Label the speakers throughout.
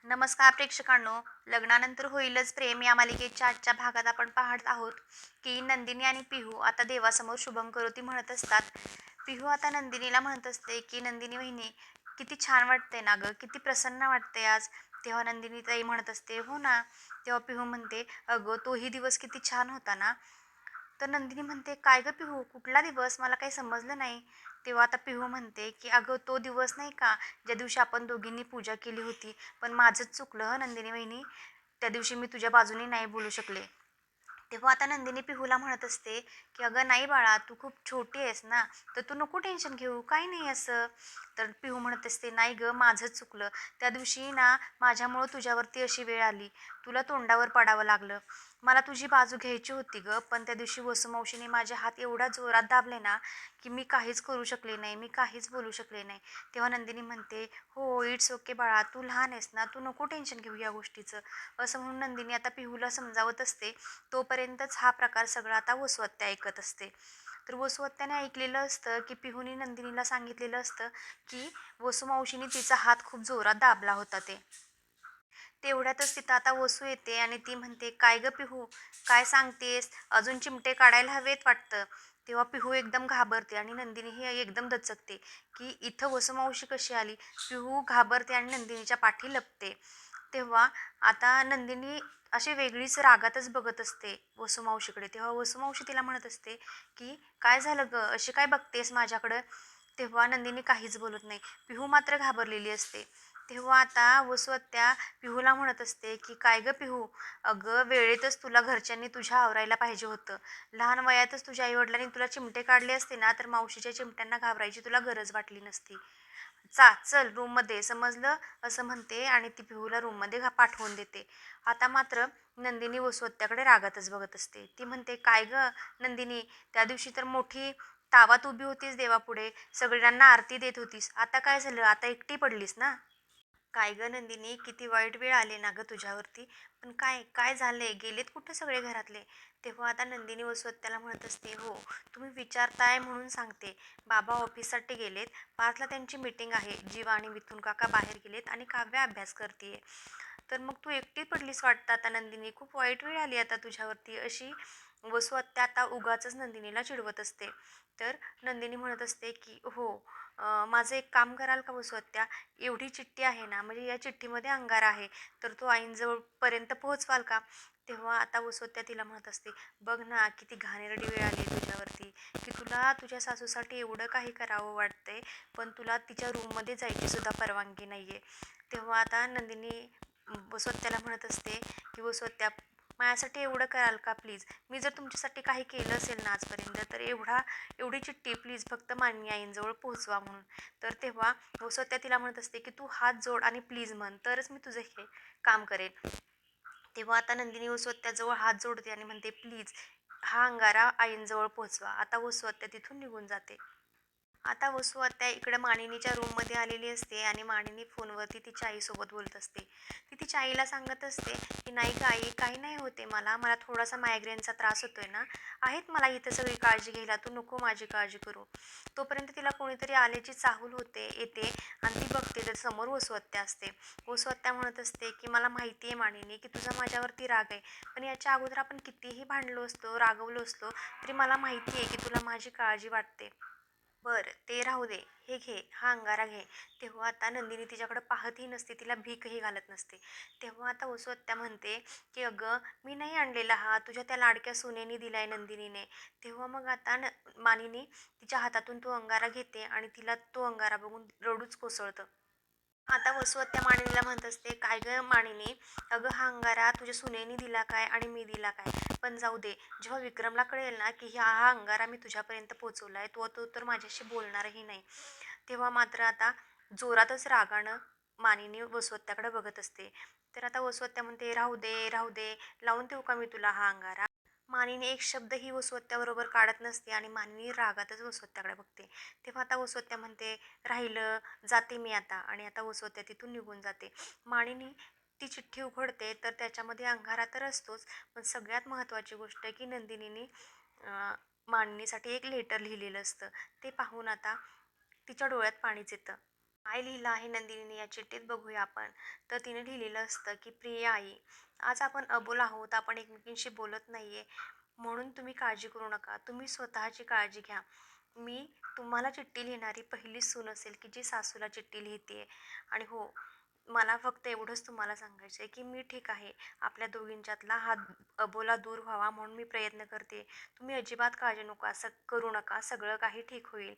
Speaker 1: नमस्कार प्रेक्षकांनो. लग्नानंतर होईलच प्रेम या मालिकेच्या आजच्या भागात आपण पाहत आहोत की नंदिनी आणि पिहू आता देवासमोर शुभंकरोती म्हणत असतात. पिहू आता नंदिनीला म्हणत असते की नंदिनी वहिनी, किती छान वाटते ना गं, किती प्रसन्न वाटते आज. तेव्हा नंदिनी ताई म्हणत असते, हो ना. तेव्हा पिहू म्हणते, अगं तोही दिवस किती छान होता ना. तर नंदिनी म्हणते, काय गं पिहू, कुठला दिवस, मला काही समजलं नाही. तेव्हा आता पिहू म्हणते की अगं तो दिवस नाही का, ज्या दिवशी आपण दोघींनी पूजा केली होती. पण माझंच चुकलं हं नंदिनी वहिनी, त्या दिवशी मी तुझ्या बाजूने नाही बोलू शकले. तेव्हा आता नंदिनी पिहूला म्हणत असते की अगं नाही बाळा, तू खूप छोटी आहेस ना, तर तू नको टेन्शन घेऊ, काही नाही असं. तर पिहू म्हणत असते, नाही गं माझंच चुकलं. त्या दिवशी ना माझ्यामुळं तुझ्यावरती अशी वेळ आली, तुला तोंडावर पडावं लागलं. मला तुझी बाजू घ्यायची होती गं, पण त्या दिवशी वसुमावशीने माझे हात एवढा जोरात दाबले ना की मी काहीच करू शकले नाही, मी काहीच बोलू शकले नाही. तेव्हा नंदिनी म्हणते, हो इट्स ओके बाळा, तू लहान आहेस ना, तू नको टेन्शन घेऊ या गोष्टीचं. असं म्हणून नंदिनी आता पिहूला समजावत असते. तोपर्यंतच हा प्रकार सगळा आता वसुहत्या ऐकत असते. तर वसुहत्याने ऐकलेलं असतं की पिहूने नंदिनीला सांगितलेलं असतं की वसुमावशीने तिचा हात खूप जोरात दाबला होता ते. तेवढ्यातच तिथं आता वसू येते आणि ती म्हणते, काय गं पिहू, काय सांगतेस, अजून चिमटे काढायला हवेत वाटतं. तेव्हा पिहू एकदम घाबरते आणि नंदिनी ही एकदम दचकते की इथं वसुमावशी कशी आली. पिहू घाबरते आणि नंदिनीच्या पाठी लपते. तेव्हा आता नंदिनी अशी वेगळीच रागातच बघत असते वसुमावशीकडे. तेव्हा वसुमावशी तिला म्हणत असते की काय झालं गं, अशी काय बघतेस माझ्याकडं. तेव्हा नंदिनी काहीच बोलत नाही. पिहू मात्र घाबरलेली असते. तेव्हा आता वसुहत्या पिहूला म्हणत असते की काय गं पिहू, अगं वेळेतच तुला घरच्यांनी तुझ्या आवरायला पाहिजे होतं. लहान वयातच तुझ्या आईवडिलांनी तुला चिमटे काढले असते ना, तर मावशीच्या चिमट्यांना घाबरायची तुला गरज वाटली नसती. चल रूममध्ये, समजलं, असं म्हणते आणि ती पिहूला रूममध्ये पाठवून देते. आता मात्र नंदिनी वसुहत्याकडे रागातच बघत असते. ती म्हणते, काय गं नंदिनी, त्या दिवशी तर मोठी तावात उभी होतीस देवापुढे, सगळ्यांना आरती देत होतीस, आता काय झालं, आता एकटी पडलीस ना. काय गं नंदिनी, किती वाईट वेळ आली ना गं तुझ्यावरती. पण काय काय झालंय, गेलेत कुठं सगळे घरातले. तेव्हा आता नंदिनी वसुहत्याला म्हणत असते, हो तुम्ही विचारताय म्हणून सांगते. बाबा ऑफिससाठी गेलेत, 5ला त्यांची मीटिंग आहे. जीवा आणि मिथून काका बाहेर गेलेत आणि काव्य अभ्यास करते. तर मग तू एकटी पडलीस वाटतं आता नंदिनी, खूप वाईट वेळ आली आता तुझ्यावरती, अशी वसुहत्या आता उगाचच नंदिनीला चिडवत असते. तर नंदिनी म्हणत असते की हो, माझं एक काम कराल का वसुहत्या, एवढी चिठ्ठी आहे ना, म्हणजे या चिठ्ठीमध्ये अंगारा आहे, तर तो आईंजवळपर्यंत पोहोचवाल का. तेव्हा आता वसुहत्या तिला म्हणत असते, बघ ना किती घाणेरडी वेळ आली तुझ्यावरती, की तुला तुझ्या सासूसाठी एवढं काही करावं वाटतंय, पण तुला तिच्या रूममध्ये जायची सुद्धा परवानगी नाही आहे. तेव्हा आता नंदिनी वसुहत्याला म्हणत असते की वसुहत्या, माझ्यासाठी एवढं कराल का प्लीज. मी जर तुमच्यासाठी काही केलं असेल ना आजपर्यंत, तर एवढी चिठ्ठी प्लीज फक्त माननी आईंजवळ पोहोचवा म्हणून. तर तेव्हा वसुहत्या तिला म्हणत असते की तू हात जोड आणि प्लीज म्हण, तरच मी तुझं हे काम करेन. तेव्हा आता नंदिनी वसुहत्याजवळ हात जोडते आणि म्हणते, प्लीज हा अंगारा आईंजवळ पोहोचवा. आता वसुहत्या तिथून निघून जाते. आता वसू आता इकडे मानिनीच्या रूममध्ये आलेली असते आणि मानिनी फोनवरती तिच्या आईसोबत बोलत असते. ती तिच्या आईला सांगत असते की नाही गं आई, काही नाही होते, मला मला थोडासा मायग्रेनचा त्रास होतोय ना, आहेत मला इथं सगळी काळजी घ्यायला, तू नको माझी काळजी करू. तोपर्यंत तिला कोणीतरी आल्याची चाहूल येते आणि ती बघते तर समोर वसुहत्या असते. वसुहत्या म्हणत असते की मला माहिती आहे मानिनी की तुझा माझ्यावरती राग आहे, पण याच्या अगोदर आपण कितीही भांडलो असतो, रागवलो असतो, तरी मला माहिती आहे की तुला माझी काळजी वाटते. बरं ते राहू दे, हे घे, हा अंगारा घे. तेव्हा आता नंदिनी तिच्याकडे पाहतही नसते, तिला भीकही घालत नसते. तेव्हा आता वसुहत्या म्हणते की अगं मी नाही आणलेला हा, तुझ्या त्या लाडक्या सुनेनी दिलाय नंदिनीने. तेव्हा मग आता मानिनी तिच्या हातातून तो अंगारा घेते आणि तिला तो अंगारा बघून रडूच कोसळतं. आता वसुहत्या मानिनीला म्हणत असते, काय गं मानिनी, अगं हा अंगारा तुझ्या सुनेनी दिला काय आणि मी दिला काय. पण जाऊ दे, जेव्हा विक्रमला कळेल ना की हा अंगारा मी तुझ्यापर्यंत पोहोचवलाय, तो तर माझ्याशी बोलणारही नाही. तेव्हा मात्र आता जोरातच रागानं मानिनी वसुहत्याकडे बघत असते. तर आता वसुहत्या म्हणते, राहू दे राहू दे, लावून देऊ का मी तुला हा अंगारा. मानिनी एक शब्दही वसुहत्याबरोबर काढत नसते आणि मानिनी रागातच वसुहत्याकडे बघते. तेव्हा आता वसुहत्या म्हणते, राहिलं, जाते मी आता, आणि आता वसुहत्या तिथून निघून जाते. मानिनी ती चिठ्ठी उघडते तर त्याच्यामध्ये अंगारा तर असतोच, पण सगळ्यात महत्त्वाची गोष्ट आहे की नंदिनीने मानिनीसाठी एक लेटर लिहिलेलं असतं. ते पाहून आता तिच्या डोळ्यात पाणीच येतं. काय लिहिलं आहे नंदिनीने या चिठ्ठीत बघूया आपण. तर तिने लिहिलेलं असतं की प्रिय आई, आज आपण अबोल आहोत, आपण एकमेकींशी बोलत नाहीये, म्हणून तुम्ही काळजी करू नका. तुम्ही स्वतःची काळजी घ्या. मी तुम्हाला चिठ्ठी लिहिणारी पहिली सून असेल की जी सासूला चिठ्ठी लिहिते. आणि हो, मला फक्त एवढंच तुम्हाला सांगायचं आहे की मी ठीक आहे. आपल्या दोघींच्यातला हा अबोला दूर व्हावा म्हणून मी प्रयत्न करते. तुम्ही अजिबात काळजी नका असं करू नका. सगळं काही ठीक होईल.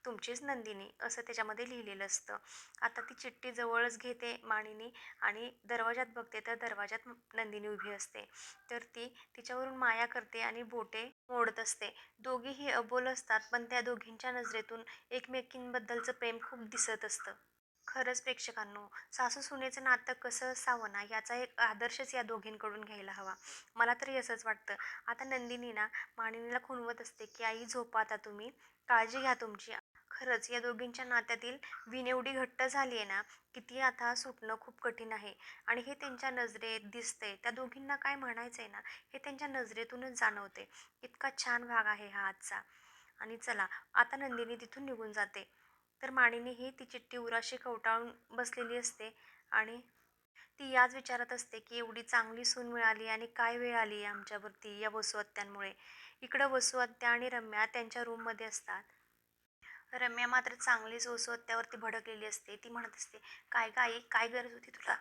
Speaker 1: तुमचीच नंदिनी असं त्याच्यामध्ये लिहिलेलं असतं. आता ती चिठ्ठी जवळच घेते मानिनी आणि दरवाजात बघते तर दरवाजात नंदिनी उभी असते. तर ती तिच्यावरून माया करते आणि बोटे मोडत असते. दोघीही अबोल असतात पण त्या दोघींच्या नजरेतून एकमेकींबद्दलचं प्रेम खूप दिसत असतं. खरंच प्रेक्षकांनो, सासू सुनेचं नातं कसं असावं ना याचा एक आदर्शच या दोघींकडून घ्यायला हवा. मला तरी असंच वाटतं. आता नंदिनी ना मानिनीला खुणवत असते की आई झोपा आता तुम्ही, काळजी घ्या तुमची. खरंच या दोघींच्या नात्यातील वीण एवढी घट्ट झाली आहे ना की ती आता सुटणं खूप कठीण आहे. आणि हे त्यांच्या नजरेत दिसतंय. त्या दोघींना काय म्हणायचंय ना हे त्यांच्या नजरेतूनच जाणवते. इतका छान भाग आहे हा आजचा. आणि चला, आता नंदिनी तिथून निघून जाते. तर मानिनी ही ती चिठ्ठी उराशी कवटाळून बसलेली असते. आणि ती याच विचारात असते की एवढी चांगली सून मिळाली आणि काय वेळ आली आहे आमच्यावरती या वसुहत्यांमुळे. इकडं वसुहत्या आणि रम्या त्यांच्या रूममध्ये असतात. रम्या मात्र चांगलीच वसुहत्यावरती भडकलेली असते. ती म्हणत असते, काय गं आई, काय गरज होती तुला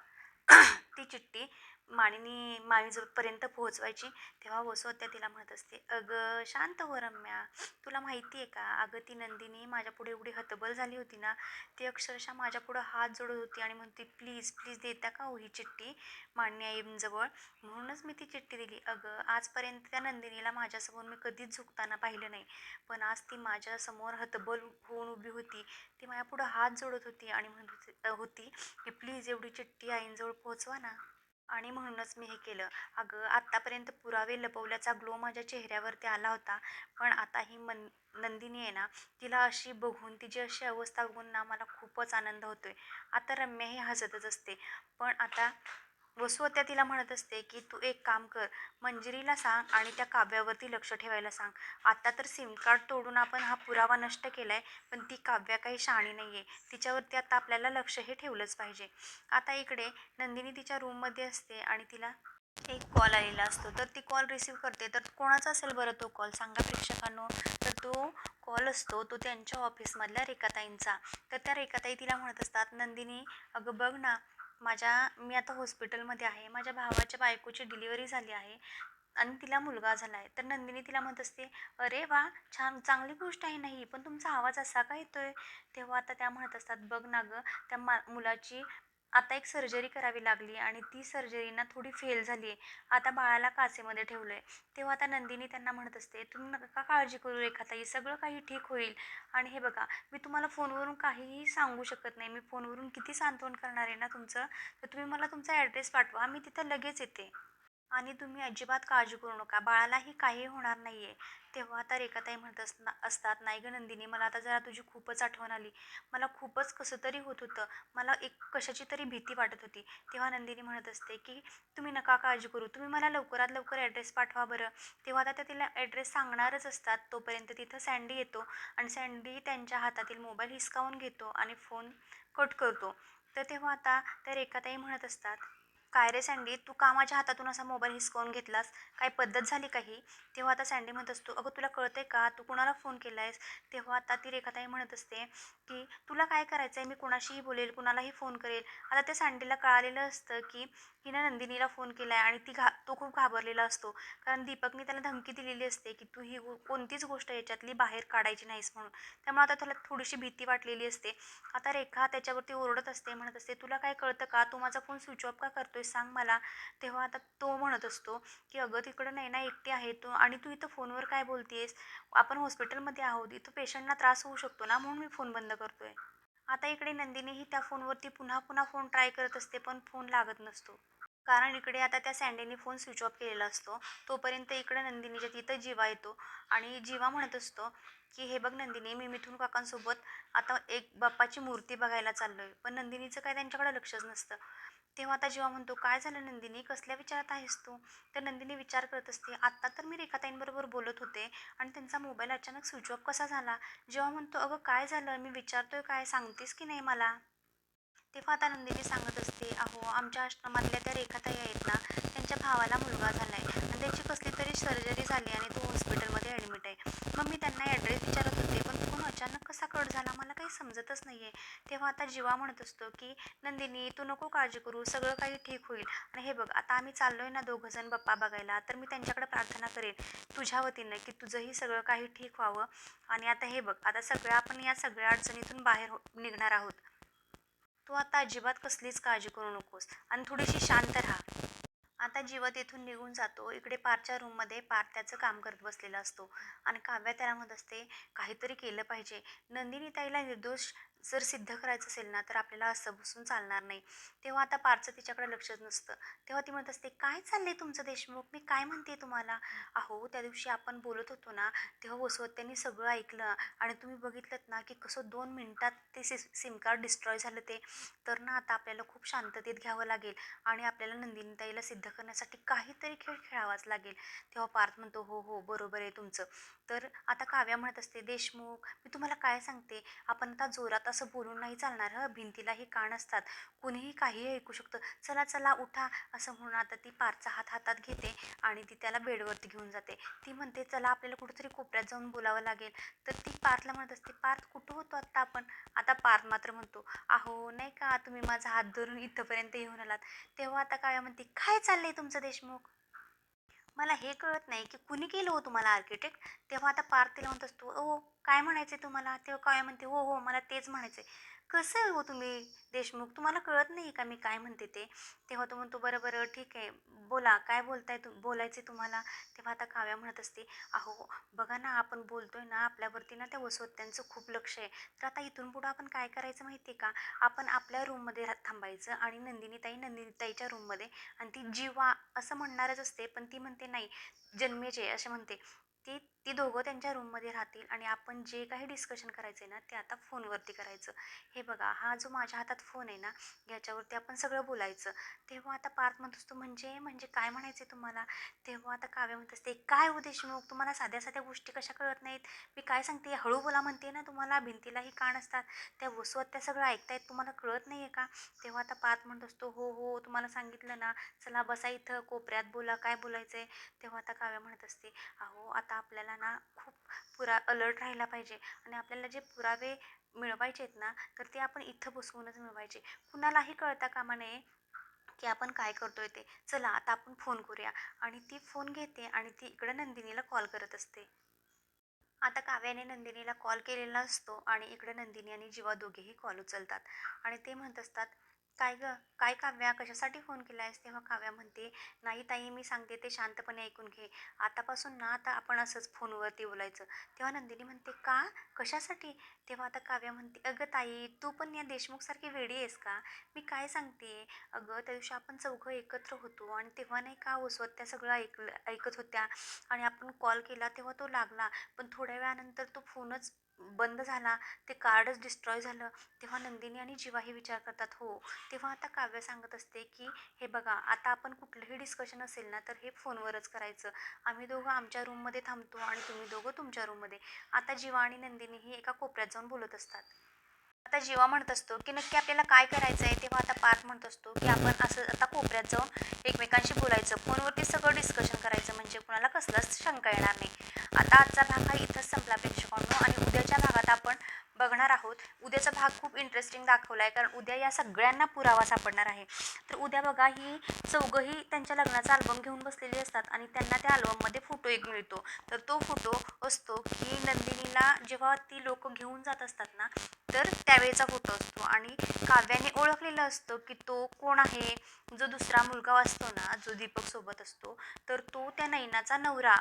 Speaker 1: ती चिठ्ठी मामीजोपर्यंत पोहोचवायची? तेव्हा वसुहत्या तिला म्हणत असते, अगं शांत हो रम्या, तुला माहिती आहे का, अगं ती नंदिनी माझ्या पुढे एवढी हतबल झाली होती ना, ती अक्षरशः माझ्या पुढं हात जोडत होती आणि म्हणते, प्लीज प्लीज देता का हो ही चिठ्ठी मान्य आईंजवळ. म्हणूनच मी ती चिठ्ठी दिली. अगं आजपर्यंत त्या नंदिनीला माझ्यासमोर मी कधीच झुकताना पाहिलं नाही, पण आज ती माझ्यासमोर हतबल होऊन उभी होती. ती माझ्या पुढं हात जोडत होती आणि म्हणत होती की प्लीज एवढी चिठ्ठी आईंजवळ पोहोचवा ना. आणि म्हणूनच मी हे केलं. अगं आत्तापर्यंत पुरावे लपवल्याचा ग्लो माझ्या चेहऱ्यावरती आला होता, पण आता ही नंदिनी आहे ना, तिला अशी बघून, तिची अशी अवस्था बघून ना मला खूपच आनंद होतोय. आता रम्या ही हसतच असते. पण आता वसुहत्या तिला म्हणत असते की तू एक काम कर, मंजिरीला सांग आणि त्या काव्यावरती लक्ष ठेवायला सांग. आता तर सिम कार्ड तोडून आपण हा पुरावा नष्ट केलाय, पण ती काव्या काही शहाणी नाहीये. तिच्यावरती आता आपल्याला लक्ष हे ठेवलंच पाहिजे. आता इकडे नंदिनी तिच्या रूममध्ये असते आणि तिला एक कॉल आलेला असतो. तर ती कॉल रिसीव्ह करते. तर कोणाचा असेल बरं तो कॉल, सांगा प्रेक्षकांनो. तर तो कॉल असतो तो त्यांच्या ऑफिसमधल्या रेखाताईंचा. तर त्या रेखाताई तिला म्हणत असतात, नंदिनी अगं बघ ना, मी आता हॉस्पिटलमध्ये आहे. माझ्या भावाच्या बायकोची डिलिव्हरी झाली आहे आणि तिला मुलगा झाला आहे. तर नंदिनी तिला म्हणत असते, अरे वा, छान, चांगली गोष्ट आहे नाही, पण तुमचा आवाज असा का येतोय? तेव्हा आता त्या म्हणत असतात, बघ ना गं, त्या मुलाची आता एक सर्जरी करावी लागली आणि ती सर्जरी ना थोडी फेल झाली आहे. आता बाळाला काचेमध्ये ठेवलं आहे. तेव्हा आता नंदिनी त्यांना म्हणत असते, तुम्ही नका काळजी करू रेखाताई, सगळं काही ठीक होईल. आणि हे बघा, मी तुम्हाला फोनवरून काहीही सांगू शकत नाही. मी फोनवरून किती सांत्वन करणार आहे ना तुमचं. तर तुम्ही मला तुमचा ॲड्रेस पाठवा, मी तिथं लगेच येते. आणि तुम्ही अजिबात काळजी करू नका, बाळालाही काही होणार नाही आहे. तेव्हा आता रेखाताई म्हणत असतात, नाही गं नंदिनी, मला आता जरा तुझी खूपच आठवण आली. मला खूपच कसं तरी होत होतं. मला एक कशाची तरी भीती वाटत होती. तेव्हा नंदिनी म्हणत असते की तुम्ही नका काळजी करू, तुम्ही मला लवकरात लवकर ॲड्रेस पाठवा बरं. तेव्हा आता त्या तिला ॲड्रेस सांगणारच असतात. तोपर्यंत तिथं सँडी येतो आणि सँडी त्यांच्या हातातील मोबाईल हिसकावून घेतो आणि फोन कट करतो. तर तेव्हा आता त्या रेखाताई म्हणत असतात, काय रे सँडी, तू का माझ्या हातातून असा मोबाईल हिसकावून घेतलास? काय पद्धत झाली काही? तेव्हा आता सँडी म्हणत असतो, अगं तुला कळतंय का, तू कुणाला फोन केला आहेस? तेव्हा आता ती रेखाताई म्हणत असते की तुला काय करायचं आहे, मी कुणाशीही बोलेल, कुणालाही फोन करेल. आता त्या सँडीला कळालेलं असतं की हिनं नंदिनीला फोन केला आहे आणि तो खूप घाबरलेला असतो. कारण दीपकने त्याला धमकी दिलेली असते की तू ही कोणतीच गोष्ट याच्यातली बाहेर काढायची नाहीस म्हणून. त्यामुळे आता त्याला थोडीशी भीती वाटलेली असते. आता रेखा त्याच्यावरती ओरडत असते, म्हणत असते, तुला काय कळतं का, तू माझा फोन स्विच ऑफ का करतोय सांग मला. तेव्हा आता तो म्हणत असतो की अगं तिकडं नैना एकटी आहे तू आणि तू इथं फोनवर काय बोलतेस, आपण हॉस्पिटलमध्ये आहोत, इथं पेशंटला त्रास होऊ शकतो ना, म्हणून मी फोन बंद करतोय. आता इकडे नंदिनी ही त्या फोनवरती पुन्हा पुन्हा फोन ट्राय करत असते पण फोन लागत नसतो. कारण इकडे आता त्या सँडीने फोन स्विच ऑफ केलेला असतो. तोपर्यंत इकडे नंदिनीच्या तिथं जीवा येतो आणि जीवा म्हणत असतो की हे बघ नंदिनी, मी मिथून काकांसोबत आता एक बाप्पाची मूर्ती बघायला चाललोय. पण नंदिनीचं काय त्यांच्याकडे लक्षच नसतं. तेव्हा आता जेव्हा म्हणतो, काय झालं नंदिनी, कसल्या विचारात आहेस तू? तर नंदिनी विचार करत असते, आत्ता तर मी रेखाताईंबरोबर बोलत होते आणि त्यांचा मोबाईल अचानक स्विच ऑफ कसा झाला? जेव्हा म्हणतो, अगं काय झालं, मी विचारतोय काय, सांगतेस की नाही मला? तेव्हा आता नंदिनी सांगत असते, अहो आमच्या आश्रमातल्या त्या रेखाताई आहेत ना, त्यांच्या भावाला मुलगा झालाय आणि त्याची कसली तरी सर्जरी झाली आणि तो हॉस्पिटलमध्ये ॲडमिट आहे. मग मी त्यांना ॲड्रेस विचारत होते, पण फोन अचानक कसा कट झाला मला काही समजतच नाहीये. तेव्हा आता जीवा म्हणत असतो, की नंदिनी तू नको काळजी करू, सगळं काही ठीक होईल. आणि हे बघ आता आम्ही चाललोय ना दोघं जण बाप्पा बघायला, तर मी त्यांच्याकडे प्रार्थना करेन तुझ्या वतीनं, की तुझंही सगळं काही ठीक व्हावं. आणि आता हे बघ आता सगळ्या आपण या सगळ्या अडचणीतून बाहेर निघणार आहोत. तू आता अजिबात कसलीच काळजी करू नकोस आणि थोडीशी शांत राहा. आता जीवा तिथून निघून जातो. इकडे पारच्या रूममध्ये पार त्याचं काम करत बसलेला असतो आणि काव्या त्याला म्हणत असते, काहीतरी केलं पाहिजे. नंदिनी ताईला निर्दोष जर सिद्ध करायचं असेल ना, तर आपल्याला असं बसून चालणार नाही. तेव्हा आता पारचं तिच्याकडे लक्षच नसतं. तेव्हा ती म्हणत असते, काय चाललंय तुमचं देशमुख? मी काय म्हणते तुम्हाला? अहो त्या दिवशी आपण बोलत होतो ना, तेव्हा वसवत्यांनी सगळं ऐकलं आणि तुम्ही बघितलंत ना, की कसं 2 मिनिटात ते सिम कार्ड डिस्ट्रॉय झालं ते. तर ना आता आपल्याला खूप शांततेत घ्यावं लागेल आणि आपल्याला नंदिनीताईला सिद्ध करण्यासाठी काहीतरी खेळ खेळावाच लागेल. तेव्हा पार्थ म्हणतो, हो हो बरोबर आहे तुमचं. तर आता काव्या म्हणत असते, देशमुख मी तुम्हाला काय सांगते, आपण आता जोरात असं बोलून नाही चालणार. भिंतीलाही कान असतात, कुणीही काहीही ऐकू शकतं. चला चला उठा असं म्हणून आता ती पार्थचा हात हातात घेते आणि ती त्याला बेडवरती घेऊन जाते. ती म्हणते, चला आपल्याला कुठेतरी कोपऱ्यात जाऊन बोलावं लागेल. तर ती पार्थला म्हणत असते, पार्थ कुठं होतो आत्ता आपण? आता पार्थ मात्र म्हणतो, अहो नाही का तुम्ही माझा हात धरून इथंपर्यंत येऊन आलात. तेव्हा आता काव्या म्हणते, काय चाललंय तुमचं देशमुख? मला हे कळत नाही की कुणी केलं हो तुम्हाला आर्किटेक्ट. तेव्हा आता पार्थ तिला म्हणत असतो, ओ काय म्हणायचंय तुम्हाला? तेव्हा काव्या म्हणते, हो हो मला तेच म्हणायचंय. कसं आहे हो तुम्ही देशमुख, तुम्हाला कळत नाही का मी काय म्हणते ते? तेव्हा तो म्हणतो, बरं बरं ठीक आहे, बोला काय बोलताय बोलायचे तुम्हाला. तेव्हा आता काव्या म्हणत असते, अहो बघा ना आपण बोलतोय ना आपल्यावरती ना त्या वसवत्यांचं खूप लक्ष आहे. तर आता इथून पुढं आपण काय करायचं माहिती आहे का, आपण आपल्या रूममध्ये थांबायचं आणि नंदिनीताईच्या रूममध्ये. आणि ती जीवा असं म्हणणारच असते, पण ती म्हणते नाही, जन्मेचे असे म्हणते. ती ती दोघं त्यांच्या रूममध्ये राहतील आणि आपण जे काही डिस्कशन करायचं आहे ना, ते आता फोनवरती करायचं. हे बघा हा जो माझ्या हातात फोन आहे ना, याच्यावरती आपण सगळं बोलायचं. तेव्हा आता पार्थ म्हणत असतो, म्हणजे काय म्हणायचं तुम्हाला? तेव्हा आता काव्य म्हणत असते, काय हो देशमुख तुम्हाला साध्या साध्या गोष्टी कशा कळत नाहीत? मी काय सांगते हळू बोला म्हणते ना तुम्हाला, भिंतीलाही कान असतात. त्या वसवत्या सगळं ऐकतायत, तुम्हाला कळत नाही आहे का? तेव्हा आता पार्थ म्हणत असतो, हो हो तुम्हाला सांगितलं ना, चला बसा इथं कोपऱ्यात बोला काय बोलायचंय. तेव्हा आता काव्या म्हणत असते, अहो आता आपल्याला ना खूप अलर्ट राहायला पाहिजे आणि आपल्याला जे पुरावे मिळवायचे आहेत ना, तर ते आपण इथं बसवूनच मिळवायचे. कुणालाही कळता कामा नये की आपण काय करतोय ते. चला आता आपण फोन करूया. आणि ती फोन घेते आणि ती इकडे नंदिनीला कॉल करत असते. आता काव्याने नंदिनीला कॉल केलेला असतो आणि इकडे नंदिनी आणि जीवा दोघेही कॉल उचलतात आणि ते म्हणत असतात, काय ग काय काव्या कशासाठी फोन केलायस? तेव्हा काव्या म्हणते, नाही ताई मी सांगते ते शांतपणे ऐकून घे. आतापासून ना आता आपण असंच फोनवरती बोलायचं. तेव्हा नंदिनी म्हणते, का कशासाठी? तेव्हा आता काव्या म्हणते, अगं ताई तू पण या देशमुखसारखी वेडी आहेस का? मी काय सांगते, अगं त्या दिवशी आपण चौघं एकत्र होतो आणि तेव्हा नाही का त्या सगळं ऐकत होत्या आणि आपण कॉल केला तेव्हा तो लागला. पण थोड्या वेळानंतर तो फोनच बंद झाला, ते कार्डच डिस्ट्रॉय झालं. तेव्हा नंदिनी आणि जीवाही विचार करतात, हो. तेव्हा आता काव्य सांगत असते, की हे बघा आता आपण कुठलंही डिस्कशन असेल ना, तर हे फोनवरच करायचं. आम्ही दोघं आमच्या रूममध्ये थांबतो आणि तुम्ही दोघं तुमच्या रूममध्ये. आता जीवा आणि नंदिनी ही एका कोपऱ्यात जाऊन बोलत असतात. आता जीवा म्हणत असतो, की नक्की आपल्याला काय करायचं आहे? तेव्हा आता पार्थ म्हणत असतो, की आपण असं आता कोपऱ्यात जाऊन एकमेकांशी बोलायचं. फोनवरती सगळं डिस्कशन करायचं म्हणजे कुणाला कसलाच शंका येणार नाही. आता आजचा भाग हा इथंच संपला प्रेक्षकांनो आणि उद्याच्या भागात आपण बघणार आहोत. उद्याचा भाग खूप इंटरेस्टिंग दाखवला आहे, कारण उद्या या सगळ्यांना पुरावा सापडणार आहे. तर उद्या बघा ही चौघंही त्यांच्या लग्नाचा अल्बम घेऊन बसलेली असतात आणि त्यांना त्या अल्बममध्ये फोटो एक मिळतो. तर तो फोटो असतो, की नंदिनीला जेव्हा ती लोक घेऊन जात असतात ना, तर त्यावेळेचा फोटो असतो आणि काव्याने ओळखलेलं असतं की तो कोण आहे. जो दुसरा मुलगा असतो ना, जो दीपक सोबत असतो, तर तो त्या नैनाचा नवरा,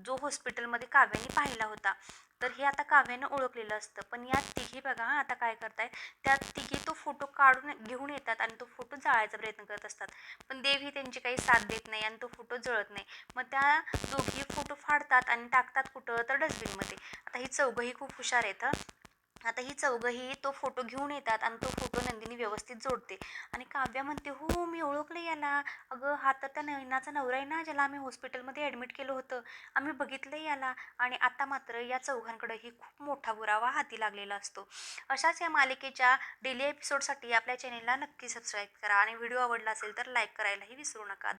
Speaker 1: जो हॉस्पिटलमध्ये काव्याने पाहिला होता. तर हे आता काव्यानं ओळखलेलं असतं. पण या तिघी बघा आता काय करतायत, त्या तिघी तो फोटो काढून घेऊन येतात आणि तो फोटो जाळायचा प्रयत्न करत असतात. पण देव ही त्यांची काही साथ देत नाही आणि तो फोटो जळत नाही. मग त्या दोघी फोटो फाडतात आणि टाकतात कुठं, तर डस्टबिनमध्ये. आता ही चौघंही खूप हुशार आहेत. आता ही चौघंही तो फोटो घेऊन येतात आणि तो फोटो नंदिनी व्यवस्थित जोडते आणि काव्या म्हणते, हो मी ओळखले याला. अगं हा तर त्या नैनाचा नवरा आहे ना, ज्याला आम्ही हॉस्पिटलमध्ये ॲडमिट केलं होतं. आम्ही बघितलं याला. आणि आता मात्र या चौघांकडेही खूप मोठा पुरावा हाती लागलेला असतो. अशाच या मालिकेच्या डेली एपिसोडसाठी आपल्या चॅनेलला नक्की सबस्क्राईब करा आणि व्हिडिओ आवडला असेल तर लाईक करायलाही विसरू नका.